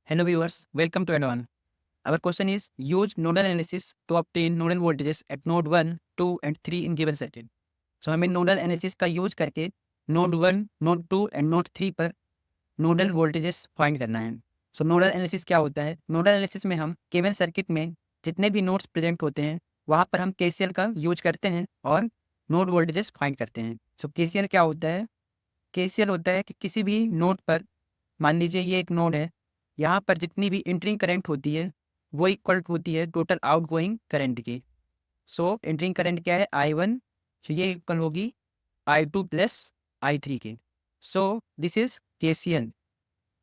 Hello viewers, welcome to Add-on. Our question is use nodal analysis to obtain nodal voltages at node 1, 2 and 3 in given circuit. So हमें nodal analysis का use करके node 1, node 2 and node 3 पर nodal voltages find करना है. सो nodal analysis क्या होता है? Nodal analysis में हम केवल सर्किट में जितने भी नोड्स प्रेजेंट होते हैं वहाँ पर हम केसीएल का यूज करते हैं और नोड वोल्टेजेस फाइंड करते हैं. सो केसीएल क्या होता है? केसीएल होता है कि किसी भी नोड पर, मान लीजिए ये एक नोड है, यहाँ पर जितनी भी एंट्रिंग करंट होती है वो इक्वल होती है टोटल आउटगोइंग करंट की. सो एंट्रिंग करंट क्या है? I1. तो ये इक्वल होगी I2 प्लस I3 की. So this is KCL,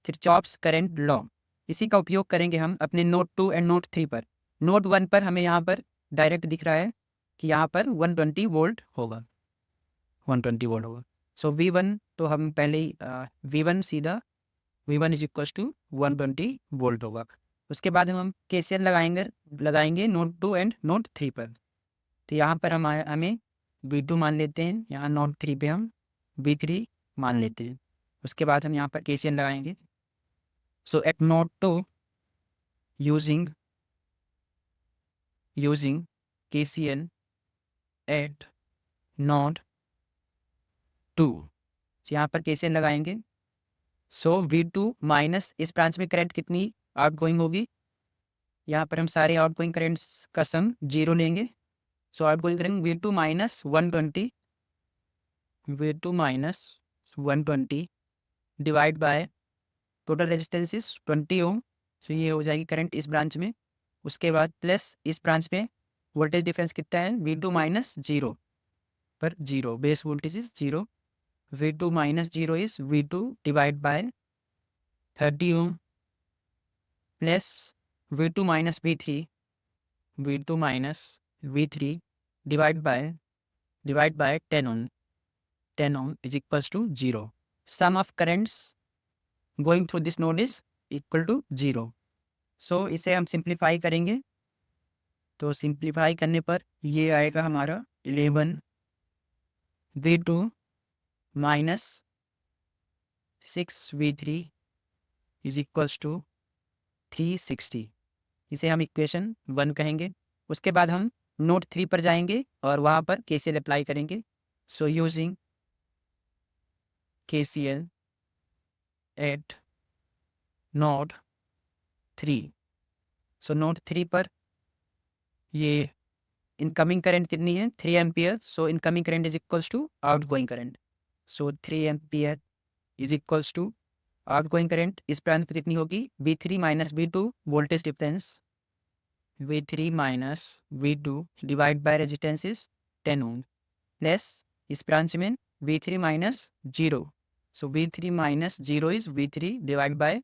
Kirchhoff's current law. इसी का उपयोग करेंगे हम अपने नोड 2 एंड नोड 3 पर. नोड 1 पर हमें यहाँ पर डायरेक्ट दिख रहा है कि यहाँ पर 120 वोल्ट होगा, 120 वोल्ट होगा. सो V1 तो हम पहले ही V1 सीधा V1 is equal to 120 volt होगा. उसके बाद हम केसीएल लगाएंगे नोड 2 एंड नोड 3 पर. तो यहाँ पर हमें V2 मान लेते हैं, यहाँ नोड 3 पे हम V3 मान लेते हैं. उसके बाद हम यहाँ पर केसीएल लगाएंगे. So at node 2 using KCL at node 2. यहाँ पर KCL लगाएंगे. सो V2 माइनस इस ब्रांच में करंट कितनी आउटगोइंग होगी? यहाँ पर हम सारे आउटगोइंग करंट्स का सम 0 लेंगे. So outgoing current V2 minus 120 divide by total resistance is 20 ohm. So ये हो जाएगी करंट इस ब्रांच में. उसके बाद प्लस इस ब्रांच में वोल्टेज डिफरेंस कितना है? V2 माइनस 0 पर 0, base voltage is 0. V2 minus 0 is V2 divide by 30 ohm plus V2 minus V3 divide by 10 ohm. 10 ohm is equals to 0. Sum of currents going through this node is equal to 0. So इसे हम simplify करेंगे. तो simplify करने पर ये आएगा हमारा 11 V2 minus 6 V3 is equals to 360. इसे हम इक्वेशन 1 कहेंगे. उसके बाद हम नोड 3 पर जाएंगे और वहाँ पर KCL अप्लाई करेंगे. So using KCL at node 3. So node 3 पर ये इनकमिंग करंट कितनी है? 3 ampere. So incoming current is equals to outgoing current. So 3 ampere is equals to outgoing current इस ब्रांच पर कितनी होगी? V3 minus V2 voltage difference, V3 minus V2 divide by resistance is 10 ohm plus इस branch में V3 minus 0. So V3 minus 0 is V3 divide bye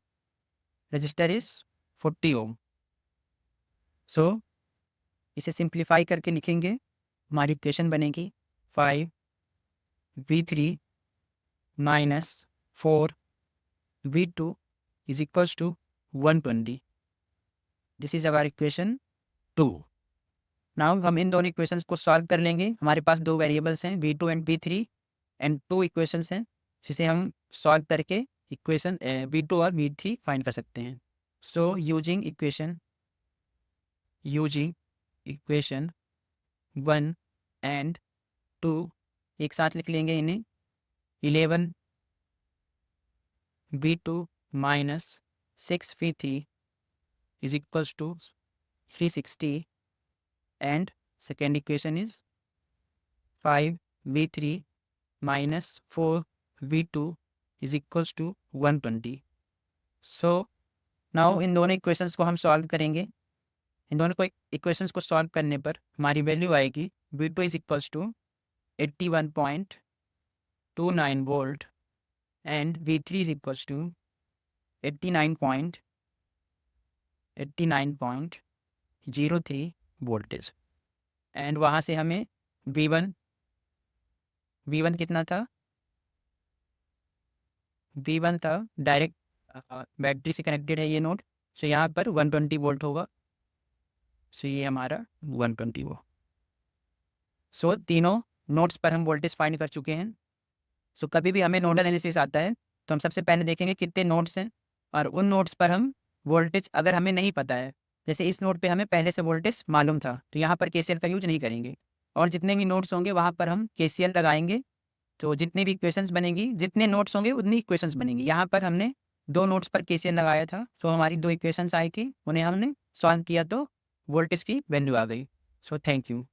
register is 40 ohm. So इसे simplify करके लिखेंगे. हमारी इक्वेशन बनेगी 5 V3 minus 4 V2 is equals to 120. This is our equation 2. Now हम इन दोनों इक्वेशंस को सॉल्व कर लेंगे. हमारे पास दो वेरिएबल्स हैं V2 and V3 and 2 equations हैं जिसे हम सॉल्व करके इक्वेशन V2 और V3 फाइंड कर सकते हैं. सो यूजिंग इक्वेशन 1 एंड 2 एक साथ लिख लेंगे इन्हें. 11 V2 minus 6 V3 is equals to 360 and second equation is 5 V3 minus 4 V2 is equals to 120. So now इन दोनों इक्वेशंस को हम सॉल्व करेंगे. इन दोनों इक्वेशंस को सॉल्व करने पर हमारी वैल्यू आएगी V2 is equals to 81.29 volt and V3 is equals to 89.03 voltage. And वहाँ से हमें V1 कितना था? V1 था डायरेक्ट बैटरी से कनेक्टेड है ये नोड. सो यहाँ पर 120 वोल्ट होगा. सो ये हमारा 120 वो. सो तीनों नोड्स पर हम वोल्टेज फाइंड कर चुके हैं. सो कभी भी हमें नोडल एनालिसिस आता है तो हम सबसे पहले देखेंगे कितने नोड्स हैं और उन नोड्स पर हम वोल्टेज अगर हमें नहीं पता है, जैसे इस नोड पे हमें पहले से वोल्टेज मालूम था, तो यहाँ पर केसीएल का यूज नहीं करेंगे। और जितने भी नोड्स होंगे वहाँ पर हम केसीएल लगाएंगे, तो जितनी भी इक्वेशंस बनेंगी, जितने नोड्स होंगे उतनी इक्वेशंस बनेंगी। यहाँ पर हमने 2 नोड्स पर केसीएल लगाया था, तो हमारी 2 इक्वेशंस आई थी, उन्हें हमने सॉल्व किया तो वोल्टेज की वैल्यू आ गई। So thank you.